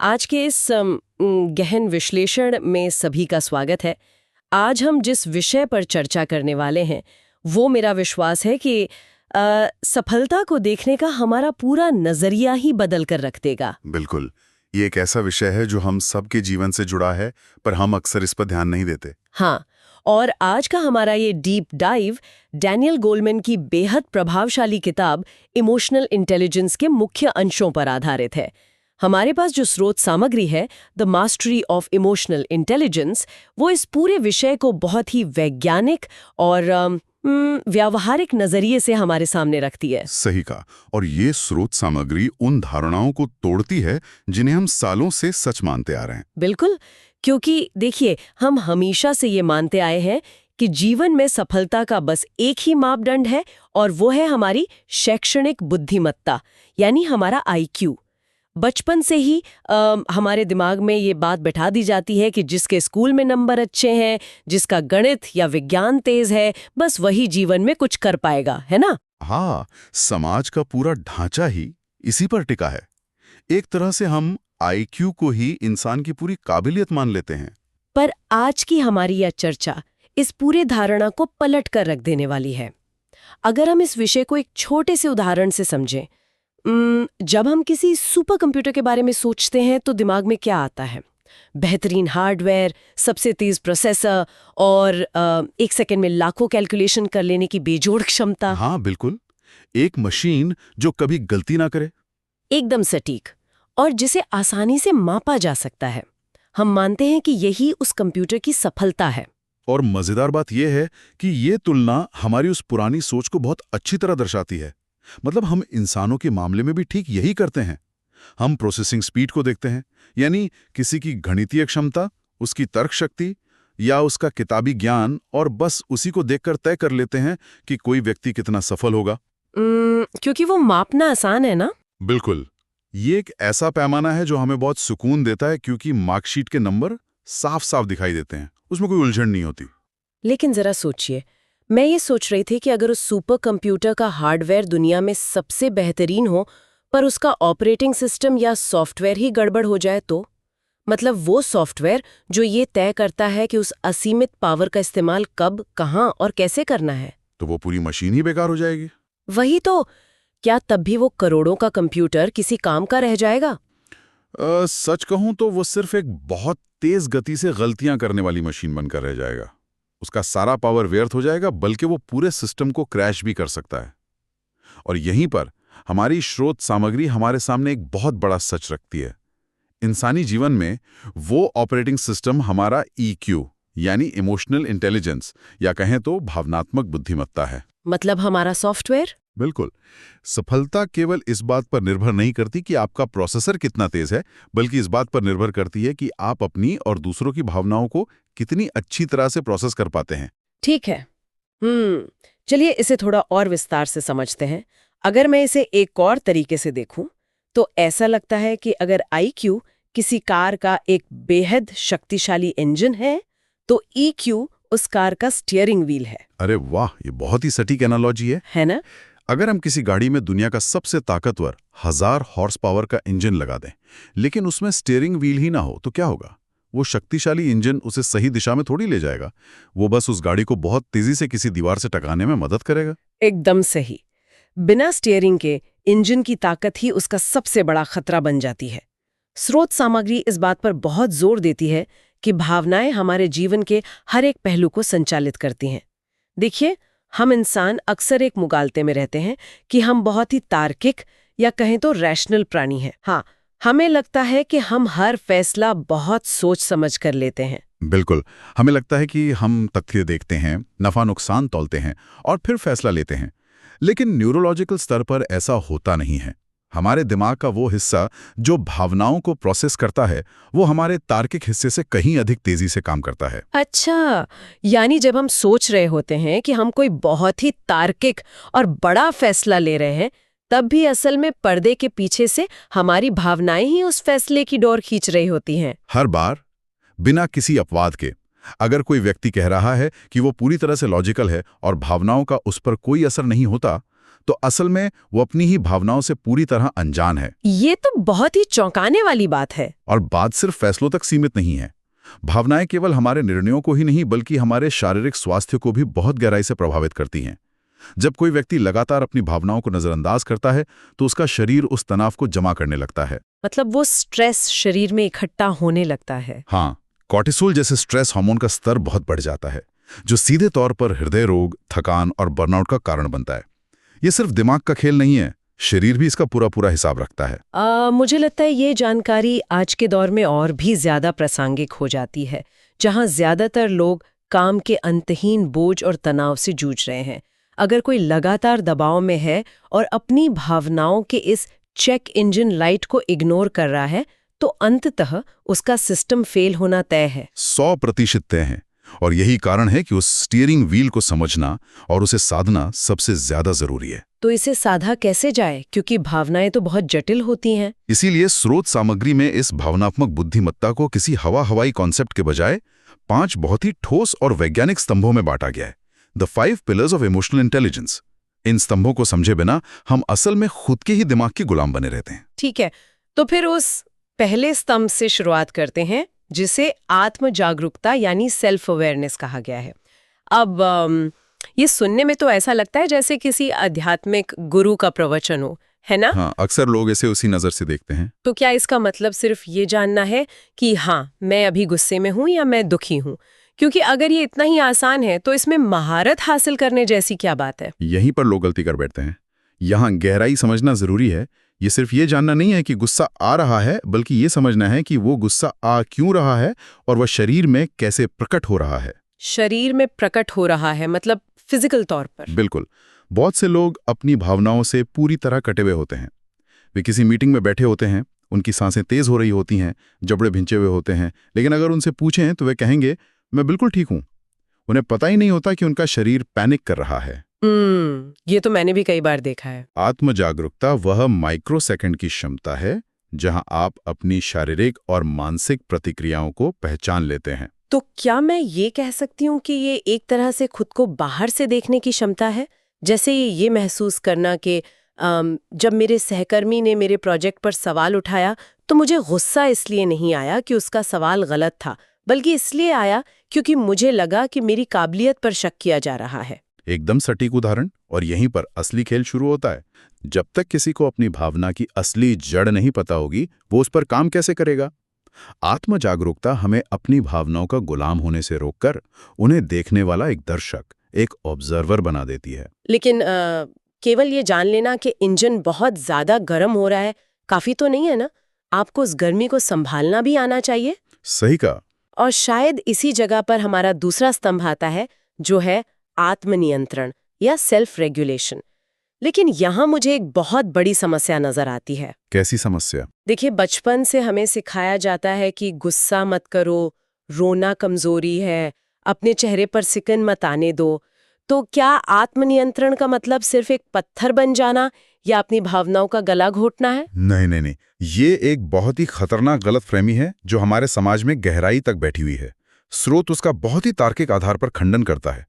आज के इस गहन विश्लेषण में सभी का स्वागत है। आज हम जिस विषय पर चर्चा करने वाले हैं वो मेरा विश्वास है कि सफलता को देखने का हमारा पूरा नजरिया ही बदल कर रख देगा। बिल्कुल, ये एक ऐसा विषय है जो हम सबके जीवन से जुड़ा है, पर हम अक्सर इस पर ध्यान नहीं देते। हाँ, और आज का हमारा ये डीप डाइव डैनियल गोलमैन की बेहद प्रभावशाली किताब इमोशनल इंटेलिजेंस के मुख्य अंशों पर आधारित है। हमारे पास जो स्रोत सामग्री है, the mastery of emotional intelligence, वो इस पूरे विषय को बहुत ही वैज्ञानिक और व्यावहारिक नजरिए से हमारे सामने रखती है। सही कहा। और ये स्रोत सामग्री उन धारणाओं को तोड़ती है जिन्हें हम सालों से सच मानते आ रहे हैं। बिल्कुल, क्योंकि देखिए, हम हमेशा से ये मानते आए हैं कि जीवन में सफलता का बस एक ही मापदंड है और वो है हमारी शैक्षणिक बुद्धिमत्ता, यानी हमारा IQ। बचपन से ही हमारे दिमाग में ये बात बैठा दी जाती है कि जिसके स्कूल में नंबर अच्छे हैं, जिसका गणित या विज्ञान तेज है, बस वही जीवन में कुछ कर पाएगा, है ना? हाँ, समाज का पूरा ढांचा ही इसी पर टिका है। एक तरह से हम IQ को ही इंसान की पूरी काबिलियत मान लेते हैं। पर आज की हमारी यह चर्चा इस पूरे धारणा को पलट कर रख देने वाली है। अगर हम इस विषय को एक छोटे से उदाहरण से समझें, जब हम किसी सुपर कंप्यूटर के बारे में सोचते हैं तो दिमाग में क्या आता है? बेहतरीन हार्डवेयर, सबसे तेज प्रोसेसर और एक सेकंड में लाखों कैलकुलेशन कर लेने की बेजोड़ क्षमता। हाँ बिल्कुल, एक मशीन जो कभी गलती ना करे, एकदम सटीक, और जिसे आसानी से मापा जा सकता है। हम मानते हैं कि यही उस कंप्यूटर की सफलता है। और मजेदार बात यह है कि ये तुलना हमारी उस पुरानी सोच को बहुत अच्छी तरह दर्शाती है। मतलब हम इंसानों के मामले में भी ठीक यही करते हैं। हम प्रोसेसिंग स्पीड को देखते हैं, यानी किसी की गणितीय क्षमता, उसकी तर्क शक्ति या उसका किताबी ज्ञान, और बस उसी को देखकर तय कर लेते हैं कि कोई व्यक्ति कितना सफल होगा। क्योंकि वो मापना आसान है ना? बिल्कुल, ये एक ऐसा पैमाना है जो हमें बहुत सुकून देता है, क्योंकि मार्कशीट के नंबर साफ साफ दिखाई देते हैं, उसमें कोई उलझन नहीं होती। लेकिन जरा सोचिए, मैं ये सोच रही थी कि अगर उस सुपर कंप्यूटर का हार्डवेयर दुनिया में सबसे बेहतरीन हो, पर उसका ऑपरेटिंग सिस्टम या सॉफ्टवेयर ही गड़बड़ हो जाए तो? मतलब वो सॉफ्टवेयर जो ये तय करता है कि उस असीमित पावर का इस्तेमाल कब, कहाँ और कैसे करना है, तो वो पूरी मशीन ही बेकार हो जाएगी। वही तो। क्या तब भी वो करोड़ों का कंप्यूटर किसी काम का रह जाएगा? सच कहूं तो वो सिर्फ एक बहुत तेज गति से गलतियां करने वाली मशीन बनकर रह जाएगा। उसका सारा पावर व्यर्थ हो जाएगा, बल्कि वो पूरे सिस्टम को क्रैश भी कर सकता है। और यहीं पर हमारी स्रोत सामग्री हमारे सामने एक बहुत बड़ा सच रखती है। इंसानी जीवन में वो ऑपरेटिंग सिस्टम हमारा EQ यानी इमोशनल इंटेलिजेंस, या कहें तो भावनात्मक बुद्धिमत्ता है। मतलब हमारा सॉफ्टवेयर? बिल्कुल। सफलता केवल इस बात पर निर्भर नहीं करती कि आपका प्रोसेसर कितना तेज है, बल्कि इस बात पर निर्भर करती है कि आप अपनी और दूसरों की भावनाओं को कितनी अच्छी तरह से प्रोसेस कर पाते हैं। ठीक है। चलिए इसे थोड़ा और विस्तार से समझते हैं। अगर मैं इसे एक और तरीके से देखूं, तो ऐसा लगता है कि अगर IQ किसी कार का एक बेहद शक्तिशाली इंजन है, तो EQ उस कार का स्टीयरिंग व्हील है। अरे वाह, ये बहुत ही सटीक एनालॉजी है ना? अगर हम किसी गाड़ी में दुनिया का सबसे ताकतवर 1000 हॉर्स पावर का इंजन लगा दें, लेकिन उसमें स्टीयरिंग व्हील ही ना हो, तो क्या होगा? वो शक्तिशाली इंजन उसे सही दिशा में थोड़ी ले जाएगा। वो बस उस गाड़ी को बहुत तेजी से किसी दीवार से टकराने में मदद करेगा। एकदम सही। बिना स्टीयरिंग के इंजन की ताकत ही उसका सबसे बड़ा खतरा बन जाती है। स्रोत सामग्री इस बात पर बहुत जोर देती है कि भावनाएं हमारे जीवन के हर एक पहलू को संचालित करती हैं। देखिए, हम इंसान अक्सर एक मुगालते में रहते हैं कि हम बहुत ही तार्किक या कहें तो रैशनल प्राणी हैं। हाँ, हमें लगता है कि हम हर फैसला बहुत सोच समझ कर लेते हैं। बिल्कुल, हमें लगता है कि हम तथ्य देखते हैं, नफा नुकसान तौलते हैं और फिर फैसला लेते हैं। लेकिन न्यूरोलॉजिकल स्तर पर ऐसा होता नहीं है। हमारे दिमाग का वो हिस्सा जो भावनाओं को प्रोसेस करता है, वो हमारे तार्किक हिस्से से कहीं अधिक तेजी से काम करता है। अच्छा, यानी जब हम सोच रहे होते हैं कि हम कोई बहुत ही तार्किक और बड़ा फैसला ले रहे हैं, तब भी असल में पर्दे के पीछे से हमारी भावनाएं ही उस फैसले की डोर खींच रही होती हैं। हर बार, बिना किसी अपवाद के। अगर कोई व्यक्ति कह रहा है कि वो पूरी तरह से लॉजिकल है और भावनाओं का उस पर कोई असर नहीं होता, तो असल में वो अपनी ही भावनाओं से पूरी तरह अनजान है। ये तो बहुत ही चौंकाने वाली बात है। और बात सिर्फ फैसलों तक सीमित नहीं है। भावनाएं केवल हमारे निर्णयों को ही नहीं बल्कि हमारे शारीरिक स्वास्थ्य को भी बहुत गहराई से प्रभावित करती हैं। जब कोई व्यक्ति लगातार अपनी भावनाओं को नजरअंदाज करता है तो उसका शरीर उस तनाव को जमा करने लगता है। मतलब वो स्ट्रेस शरीर में इकट्ठा होने लगता है। हाँ, कॉर्टिसोल जैसे स्ट्रेस हार्मोन का स्तर बहुत बढ़ जाता है, जो सीधे तौर पर हृदय रोग, थकान और बर्नआउट का कारण बनता है। ये सिर्फ दिमाग का खेल नहीं है, शरीर भी इसका पूरा पूरा हिसाब रखता है। मुझे लगता है ये जानकारी आज के दौर में और भी ज्यादा प्रासंगिक हो जाती है, जहां ज्यादातर लोग काम के अंतहीन बोझ और तनाव से जूझ रहे हैं। अगर कोई लगातार दबाव में है और अपनी भावनाओं के इस चेक इंजन लाइट को इग्नोर कर रहा है, तो अंततः उसका सिस्टम फेल होना तय है। 100% तय है। और यही कारण है कि उस स्टीयरिंग व्हील को समझना और उसे साधना सबसे ज्यादा जरूरी है। तो इसे साधा कैसे जाए, क्योंकि भावनाएं तो बहुत जटिल होती हैं। इसीलिए स्रोत सामग्री में इस भावनात्मक बुद्धिमत्ता को किसी हवाई कॉन्सेप्ट के बजाय 5 बहुत ही ठोस और वैज्ञानिक स्तंभों में बांटा गया है। The 5 pillars of emotional intelligence. इन स्तंभों को समझे बिना हम असल में खुद के ही दिमाग के गुलाम बने रहते हैं। ठीक है, तो फिर उस पहले स्तंभ से शुरुआत करते हैं, जिसे आत्म जागरूकता यानी सेल्फ अवेयरनेस कहा गया है। अब ये सुनने में तो ऐसा लगता है जैसे किसी आध्यात्मिक गुरु का प्रवचन हो, है ना? हाँ, अक्सर लोग इसे उसी नजर से देखते हैं। तो क्या इसका मतलब सिर्फ ये जानना है कि हाँ, मैं अभी गुस्से में हूं या मैं दुखी हूं? क्योंकि अगर ये इतना ही आसान है तो इसमें महारत हासिल करने जैसी क्या बात है? यहीं पर लोग गलती कर बैठते हैं। यहाँ गहराई समझना जरूरी है। ये सिर्फ ये जानना नहीं है कि गुस्सा आ रहा है, बल्कि ये समझना है कि वो गुस्सा आ क्यों रहा है और वह शरीर में कैसे प्रकट हो रहा है। शरीर में प्रकट हो रहा है मतलब फिजिकल तौर पर? बिल्कुल। बहुत से लोग अपनी भावनाओं से पूरी तरह कटे हुए होते हैं। वे किसी मीटिंग में बैठे होते हैं, उनकी सांसें तेज हो रही होती हैं, जबड़े भिंचे हुए होते हैं, लेकिन अगर उनसे पूछें तो वे कहेंगे मैं बिल्कुल ठीक हूं। उन्हें पता ही नहीं होता कि उनका शरीर पैनिक कर रहा है। ये तो मैंने भी कई बार देखा है। आत्म जागरूकता वह माइक्रोसेकंड की क्षमता है जहां आप अपनी शारीरिक और मानसिक प्रतिक्रियाओं को पहचान लेते हैं। तो क्या मैं ये कह सकती हूँ कि ये एक तरह से खुद को बाहर से देखने की क्षमता है? जैसे ये महसूस करना कि जब मेरे सहकर्मी ने मेरे प्रोजेक्ट पर सवाल उठाया तो मुझे गुस्सा इसलिए नहीं आया कि उसका सवाल गलत था, बल्कि इसलिए आया क्योंकि मुझे लगा कि मेरी काबिलियत पर शक किया जा रहा है। एकदम सटीक उदाहरण। और यहीं पर असली खेल शुरू होता है। जब तक किसी को अपनी भावना की असली जड़ नहीं पता होगी, वो उस पर काम कैसे करेगा? आत्म जागरूकता हमें अपनी भावनाओं का गुलाम होने से रोककर उन्हें देखने वाला एक दर्शक, एक ऑब्जर्वर बना देती है। लेकिन केवल ये जान लेना कि इंजन बहुत ज्यादा गर्म हो रहा है काफी तो नहीं है ना? आपको उस गर्मी को संभालना भी आना चाहिए। सही कहा। और शायद इसी जगह पर हमारा दूसरा स्तंभ आता है, जो है आत्मनियंत्रण या सेल्फ रेगुलेशन। लेकिन यहाँ मुझे एक बहुत बड़ी समस्या नजर आती है। कैसी समस्या? देखिए, बचपन से हमें सिखाया जाता है कि गुस्सा मत करो, रोना कमजोरी है, अपने चेहरे पर सिकन मत आने दो। तो क्या आत्मनियंत्रण का मतलब सिर्फ एक पत्थर बन जाना या अपनी भावनाओं का गला घोटना है? नहीं नहीं नहीं, ये एक बहुत ही खतरनाक गलतफहमी है जो हमारे समाज में गहराई तक बैठी हुई है। स्रोत उसका बहुत ही तार्किक आधार पर खंडन करता है।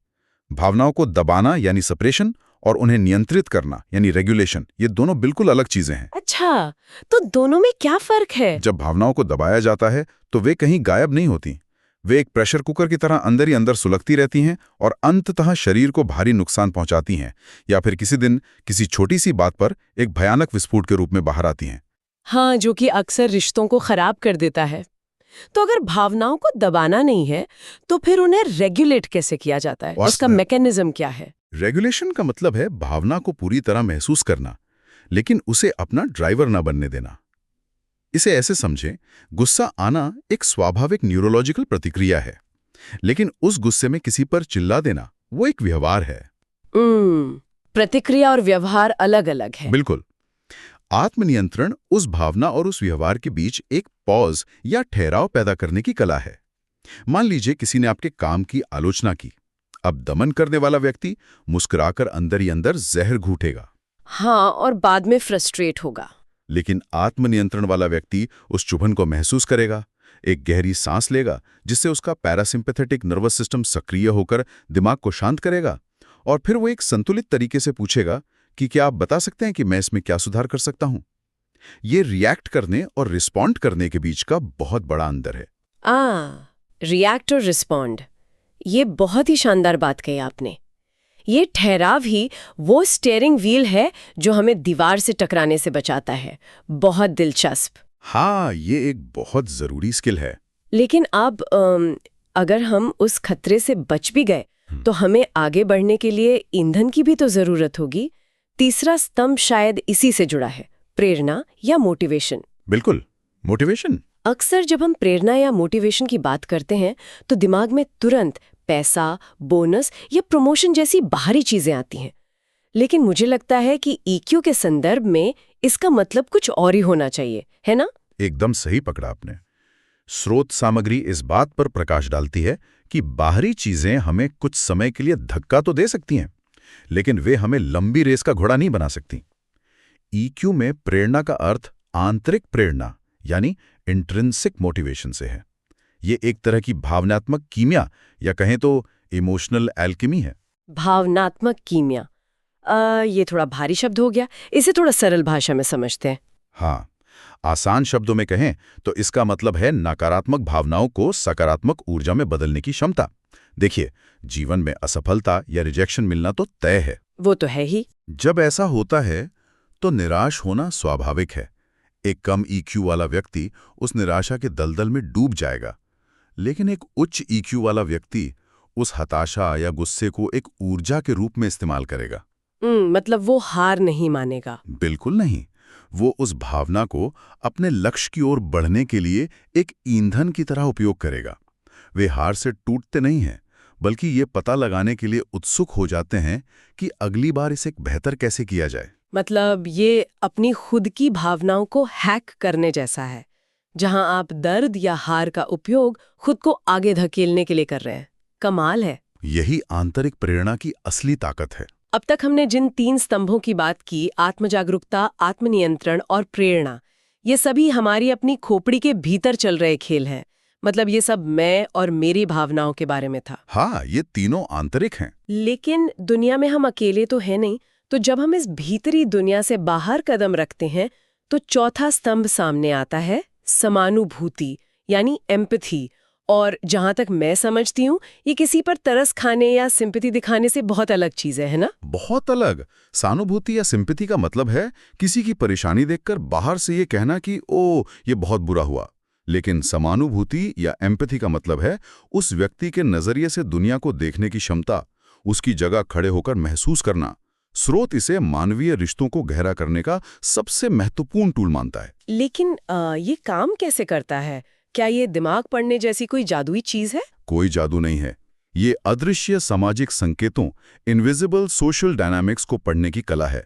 भावनाओं को दबाना यानी सप्रेशन और उन्हें नियंत्रित करना यानी रेगुलेशन, ये दोनों बिल्कुल अलग चीजें हैं। अच्छा, तो दोनों में क्या फर्क है? जब भावनाओं को दबाया जाता है तो वे कहीं गायब नहीं होती। वे एक प्रेशर कुकर की तरह अंदर ही अंदर सुलगती रहती हैं और अंततः शरीर को भारी नुकसान पहुंचाती हैं, या फिर किसी दिन किसी छोटी सी बात पर एक भयानक विस्फोट के रूप में बाहर आती हैं। हाँ, जो कि अक्सर रिश्तों को खराब कर देता है। तो अगर भावनाओं को दबाना नहीं है तो फिर उन्हें रेगुलेट कैसे किया जाता है? उसका मैकेनिज्म क्या है? रेगुलेशन का मतलब है भावना को पूरी तरह महसूस करना, लेकिन उसे अपना ड्राइवर ना बनने देना। इसे ऐसे समझें, गुस्सा आना एक स्वाभाविक न्यूरोलॉजिकल प्रतिक्रिया है, लेकिन उस गुस्से में किसी पर चिल्ला देना वो एक व्यवहार है। प्रतिक्रिया और व्यवहार अलग अलग है। बिल्कुल। आत्मनियंत्रण उस भावना और उस व्यवहार के बीच एक पॉज या ठहराव पैदा करने की कला है। मान लीजिए किसी ने आपके काम की आलोचना की। अब दमन करने वाला व्यक्ति मुस्कुराकर अंदर ही अंदर जहर घूटेगा। हाँ, और बाद में फ्रस्ट्रेट होगा। लेकिन आत्मनियंत्रण वाला व्यक्ति उस चुभन को महसूस करेगा, एक गहरी सांस लेगा जिससे उसका पैरासिम्पैथेटिक नर्वस सिस्टम सक्रिय होकर दिमाग को शांत करेगा, और फिर वो एक संतुलित तरीके से पूछेगा कि क्या आप बता सकते हैं कि मैं इसमें क्या सुधार कर सकता हूं? ये रिएक्ट करने और रिस्पॉन्ड करने के बीच का बहुत बड़ा अंतर है। रिएक्ट और रिस्पॉन्ड, ये बहुत ही शानदार बात कही आपने। ये ठहराव ही वो स्टीयरिंग व्हील है जो हमें दीवार से टकराने से बचाता है। बहुत दिलचस्प। हाँ, ये एक बहुत जरूरी स्किल है। लेकिन अब अगर हम उस खतरे से बच भी गए तो हमें आगे बढ़ने के लिए ईंधन की भी तो जरूरत होगी। तीसरा स्तंभ शायद इसी से जुड़ा है, प्रेरणा या मोटिवेशन। बिल्कुल, मोटिवेशन। अक्सर जब हम प्रेरणा या मोटिवेशन की बात करते हैं तो दिमाग में तुरंत पैसा, बोनस या प्रमोशन जैसी बाहरी चीजें आती हैं। लेकिन मुझे लगता है कि ईक्यू के संदर्भ में इसका मतलब कुछ और ही होना चाहिए, है ना? एकदम सही पकड़ा आपने। स्रोत सामग्री इस बात पर प्रकाश डालती है कि बाहरी चीजें हमें कुछ समय के लिए धक्का तो दे सकती हैं, लेकिन वे हमें लंबी रेस का घोड़ा नहीं बना सकती। ईक्यू में प्रेरणा का अर्थ आंतरिक प्रेरणा यानी इंट्रिंसिक मोटिवेशन से है। ये एक तरह की भावनात्मक कीमिया या कहें तो इमोशनल एल्केमी है। भावनात्मक कीमिया, ये थोड़ा भारी शब्द हो गया, इसे थोड़ा सरल भाषा में समझते हैं। हाँ, आसान शब्दों में कहें तो इसका मतलब है नकारात्मक भावनाओं को सकारात्मक ऊर्जा में बदलने की क्षमता। देखिए, जीवन में असफलता या रिजेक्शन मिलना तो तय है। वो तो है ही। जब ऐसा होता है तो निराश होना स्वाभाविक है। एक कम ईक्यू वाला व्यक्ति उस निराशा के दलदल में डूब जाएगा, लेकिन एक उच्च ईक्यू वाला व्यक्ति उस हताशा या गुस्से को एक ऊर्जा के रूप में इस्तेमाल करेगा। मतलब वो हार नहीं मानेगा। बिल्कुल नहीं, वो उस भावना को अपने लक्ष्य की ओर बढ़ने के लिए एक ईंधन की तरह उपयोग करेगा। वे हार से टूटते नहीं हैं, बल्कि ये पता लगाने के लिए उत्सुक हो जाते हैं कि अगली बार इसे बेहतर कैसे किया जाए। मतलब ये अपनी खुद की भावनाओं को हैक करने जैसा है, जहां आप दर्द या हार का उपयोग खुद को आगे धकेलने के लिए कर रहे हैं। कमाल है। यही आंतरिक प्रेरणा की असली ताकत है। अब तक हमने जिन 3 स्तंभों की बात की, आत्मजागरूकता, आत्मनियंत्रण और प्रेरणा, ये सभी हमारी अपनी खोपड़ी के भीतर चल रहे खेल हैं। मतलब ये सब मैं और मेरी भावनाओं के बारे में था। हाँ, ये तीनों आंतरिक हैं। लेकिन दुनिया में हम अकेले तो है नहीं, तो जब हम इस भीतरी दुनिया से बाहर कदम रखते हैं तो चौथा स्तंभ सामने आता है, समानुभूति यानी एम्पैथी। और जहां तक मैं समझती हूँ, ये किसी पर तरस खाने या सिंपैथी दिखाने से बहुत अलग चीज है ना? बहुत अलग। सहानुभूति या सिंपैथी का मतलब है किसी की परेशानी देखकर बाहर से ये कहना कि ओ, ये बहुत बुरा हुआ। लेकिन समानुभूति या एम्पैथी का मतलब है उस व्यक्ति के नजरिए से दुनिया को देखने की क्षमता, उसकी जगह खड़े होकर महसूस करना। स्रोत इसे मानवीय रिश्तों को गहरा करने का सबसे महत्वपूर्ण टूल मानता है। लेकिन ये काम कैसे करता है? क्या ये दिमाग पढ़ने जैसी कोई जादुई चीज है? कोई जादू नहीं है। ये अदृश्य सामाजिक संकेतों, इनविजिबल सोशल डायनामिक्स को पढ़ने की कला है।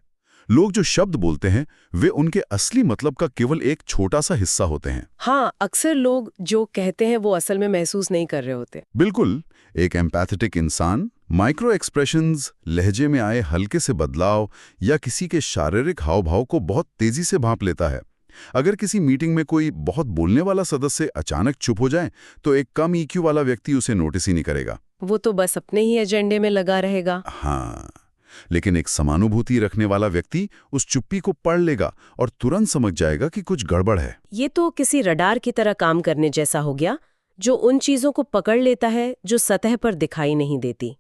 लोग जो शब्द बोलते हैं वे उनके असली मतलब का केवल एक छोटा सा हिस्सा होते हैं। हाँ, अक्सर लोग जो कहते हैं वो असल में महसूस नहीं कर रहे होते। बिल्कुल। एक एम्पैथेटिक इंसान माइक्रो एक्सप्रेशंस, लहजे में आए हल्के से बदलाव या किसी के शारीरिक हाव भाव को बहुत तेजी से भांप लेता है। अगर किसी मीटिंग में कोई बहुत बोलने वाला सदस्य अचानक चुप हो जाए तो एक कम ईक्यू वाला व्यक्ति उसे नोटिस ही नहीं करेगा। वो तो बस अपने ही एजेंडे में लगा रहेगा। हाँ, लेकिन एक समानुभूति रखने वाला व्यक्ति उस चुप्पी को पढ़ लेगा और तुरंत समझ जाएगा कि कुछ गड़बड़ है। ये तो किसी रडार की तरह काम करने जैसा हो गया, जो उन चीजों को पकड़ लेता है जो सतह पर दिखाई नहीं देती।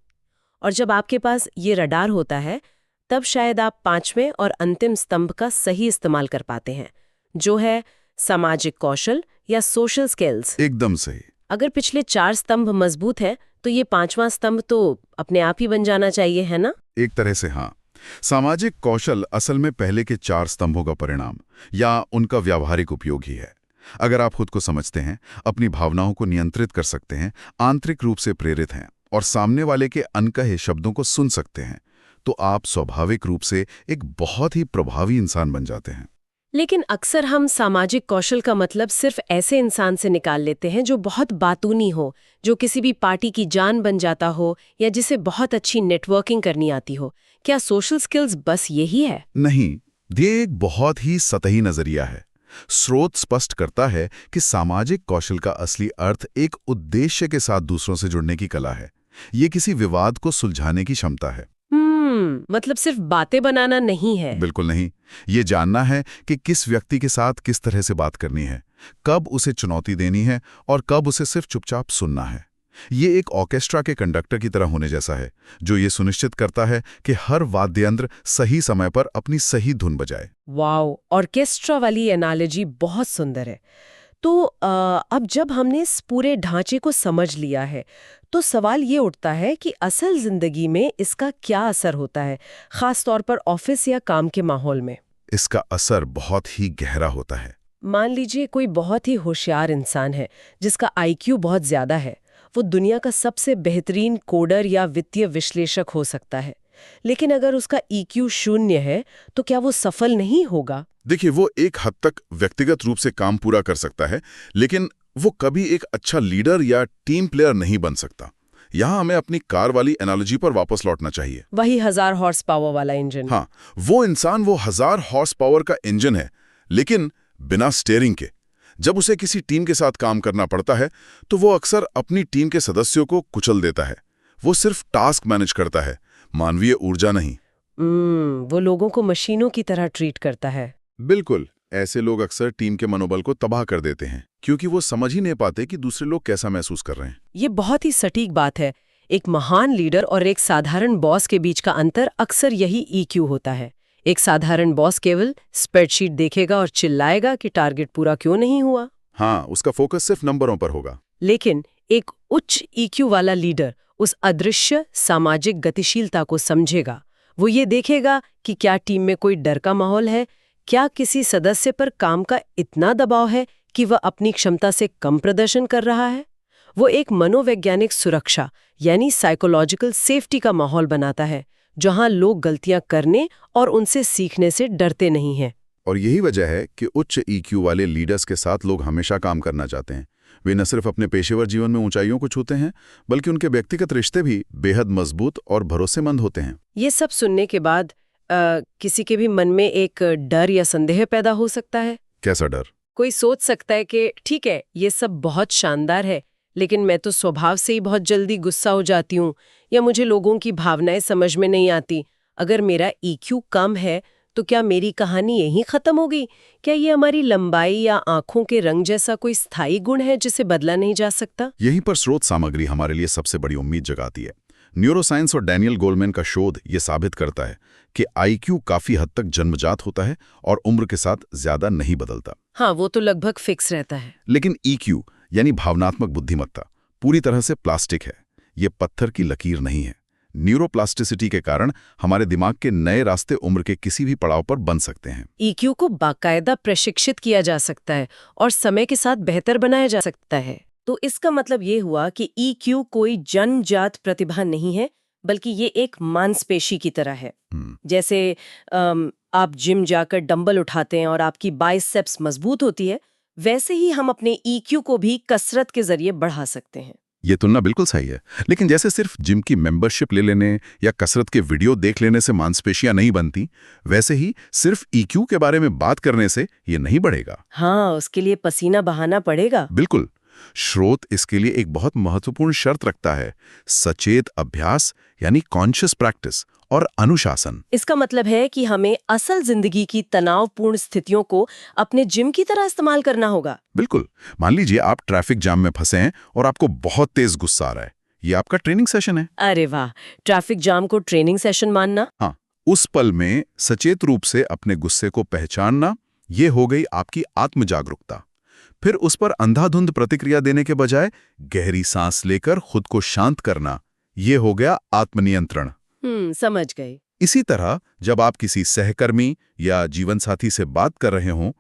और जब आपके पास ये रडार होता है, तब शायद आप 5वें और अंतिम स्तंभ का सही इस्तेमाल कर पाते हैं, जो है सामाजिक कौशल या सोशल स्किल्स। एकदम सही। अगर पिछले 4 स्तंभ मजबूत है तो ये 5वां स्तंभ तो अपने आप ही बन जाना चाहिए, है ना? एक तरह से हाँ। सामाजिक कौशल असल में पहले के 4 स्तंभों का परिणाम या उनका व्यावहारिक उपयोग ही है। अगर आप खुद को समझते हैं, अपनी भावनाओं को नियंत्रित कर सकते हैं, आंतरिक रूप से प्रेरित हैं और सामने वाले के अनकहे शब्दों को सुन सकते हैं, तो आप स्वाभाविक रूप से एक बहुत ही प्रभावी इंसान बन जाते हैं। लेकिन अक्सर हम सामाजिक कौशल का मतलब सिर्फ ऐसे इंसान से निकाल लेते हैं जो बहुत बातूनी हो, जो किसी भी पार्टी की जान बन जाता हो या जिसे बहुत अच्छी नेटवर्किंग करनी आती हो। क्या सोशल स्किल्स बस यही है? नहीं, ये एक बहुत ही सतही नजरिया है। स्रोत स्पष्ट करता है कि सामाजिक कौशल का असली अर्थ एक उद्देश्य के साथ दूसरों से जुड़ने की कला है। ये किसी विवाद को सुलझाने की क्षमता है। मतलब सिर्फ बातें बनाना नहीं है। बिल्कुल नहीं। ये जानना है कि किस व्यक्ति के साथ किस तरह से बात करनी है, कब उसे चुनौती देनी है और कब उसे सिर्फ चुपचाप सुनना है। ये एक ऑर्केस्ट्रा के कंडक्टर की तरह होने जैसा है, जो ये सुनिश्चित करता है कि हर वाद्य यंत्र सही समय पर अपनी सही धुन बजाए। वाओ, ऑर्केस्ट्रा वाली एनालॉजी बहुत सुंदर है। तो अब जब हमने इस पूरे ढांचे को समझ लिया है, तो सवाल ये उठता है कि असल जिंदगी में इसका क्या असर होता है, खास तौर पर ऑफिस या काम के माहौल में। इसका असर बहुत ही गहरा होता है। मान लीजिए कोई बहुत ही होशियार इंसान है जिसका आईक्यू बहुत ज्यादा है, वो दुनिया का सबसे बेहतरीन कोडर या वित्तीय विश्लेषक हो सकता है, लेकिन अगर उसका ईक्यू 0 है तो क्या वो सफल नहीं होगा? देखिए, वो एक हद तक व्यक्तिगत रूप से काम पूरा कर सकता है, लेकिन वो कभी एक अच्छा लीडर या टीम प्लेयर नहीं बन सकता। यहाँ हमें अपनी कार वाली एनालॉजी पर वापस लौटना चाहिए। वही 1000 हॉर्स पावर वाला इंजन। हाँ, वो इंसान वो 1000 हॉर्स पावर का इंजन है, लेकिन बिना स्टीयरिंग के। जब उसे किसी टीम के साथ काम करना पड़ता है तो वो अक्सर अपनी टीम के सदस्यों को कुचल देता है। वो सिर्फ टास्क मैनेज करता है, मानवीय ऊर्जा नहीं। वो लोगों को मशीनों की तरह ट्रीट करता है। बिल्कुल। ऐसे लोग अक्सर टीम के मनोबल को तबाह कर देते हैं, क्योंकि वो समझ ही नहीं पाते कि दूसरे लोग कैसा महसूस कर रहे हैं। ये बहुत ही सटीक बात है। एक महान लीडर और एक साधारण बॉस के बीच का अंतर अक्सर यही ईक्यू होता है। एक साधारण बॉस केवल स्प्रेडशीट देखेगा और चिल्लाएगा कि टारगेट पूरा क्यों नहीं हुआ। हाँ, उसका फोकस सिर्फ नंबरों पर होगा। लेकिन एक उच्च ईक्यू वाला लीडर उस अदृश्य सामाजिक गतिशीलता को समझेगा। वो ये देखेगा कि क्या टीम में कोई डर का माहौल है, क्या किसी सदस्य पर काम का इतना दबाव है कि वह अपनी क्षमता से कम प्रदर्शन कर रहा है। वो एक मनोवैज्ञानिक सुरक्षा यानी साइकोलॉजिकल सेफ्टी का माहौल बनाता है, जहां लोग गलतियां करने और उनसे सीखने से डरते नहीं हैं। और यही वजह है कि उच्च ईक्यू वाले लीडर्स के साथ लोग हमेशा काम करना चाहते हैं। वे न सिर्फ अपने पेशेवर जीवन में ऊंचाइयों को छूते हैं, बल्कि उनके व्यक्तिगत रिश्ते भी बेहद मजबूत और भरोसेमंद होते हैं। ये सब सुनने के बाद किसी के भी मन में एक डर या संदेह पैदा हो सकता है। कैसा डर? कोई सोच सकता है कि ठीक है, ये सब बहुत शानदार है, लेकिन मैं तो स्वभाव से ही बहुत जल्दी गुस्सा हो जाती हूँ, या मुझे लोगों की भावनाएं समझ में नहीं आती। अगर मेरा ईक्यू कम है तो क्या मेरी कहानी यहीं खत्म होगी? क्या ये हमारी लंबाई या आंखों के रंग जैसा कोई स्थायी गुण है जिसे बदला नहीं जा सकता? यहीं पर स्रोत सामग्री हमारे लिए सबसे बड़ी उम्मीद जगाती है। न्यूरोसाइंस और डैनियल गोलमैन का शोध ये साबित करता है कि आईक्यू काफी हद तक जन्मजात होता है और उम्र के साथ ज्यादा नहीं बदलता। हाँ, वो तो लगभग फिक्स रहता है। लेकिन ईक्यू यानी भावनात्मक बुद्धिमत्ता पूरी तरह से प्लास्टिक है। ये पत्थर की लकीर नहीं है। न्यूरोप्लास्टिसिटी के कारण हमारे दिमाग के नए रास्ते उम्र के किसी भी पड़ाव पर बन सकते हैं। ईक्यू को बाकायदा प्रशिक्षित किया जा सकता है और समय के साथ बेहतर बनाया जा सकता है। तो इसका मतलब ये हुआ कि ईक्यू कोई जन्मजात प्रतिभा नहीं है, बल्कि ये एक मांसपेशी की तरह है। जैसे आप जिम जाकर डंबल उठाते हैं और आपकी बाइसेप्स मजबूत होती है, वैसे ही हम अपने ईक्यू को भी कसरत के जरिए बढ़ा सकते हैं। ये तुलना बिल्कुल सही है, लेकिन जैसे सिर्फ जिम की मेंबरशिप ले लेने या कसरत के वीडियो देख लेने से मांसपेशियां नहीं बनती, वैसे ही सिर्फ ईक्यू के बारे में बात करने से ये नहीं बढ़ेगा। हाँ, उसके लिए पसीना बहाना पड़ेगा। बिल्कुल। स्रोत इसके लिए एक बहुत महत्वपूर्ण शर्त रखता है: सचेत अभ्यास यानी कॉन्शियस प्रैक्टिस और अनुशासन। इसका मतलब है कि हमें असल जिंदगी की तनावपूर्ण स्थितियों को अपने जिम की तरह इस्तेमाल करना होगा। बिल्कुल। मान लीजिए आप ट्रैफिक जाम में फंसे हैं और आपको बहुत तेज गुस्सा आ रहा है। ये आपका ट्रेनिंग सेशन है। अरे वाह, ट्रैफिक जाम को ट्रेनिंग सेशन मानना। हाँ, उस पल में सचेत रूप से अपने गुस्से को पहचानना, ये हो गई आपकी आत्म जागरूकता। फिर उस पर अंधाधुंध प्रतिक्रिया देने के बजाय गहरी सांस लेकर खुद को शांत करना, ये हो गया आत्मनियंत्रण। समझ गए। इसी तरह जब आप किसी सहकर्मी या जीवनसाथी से बात कर रहे हों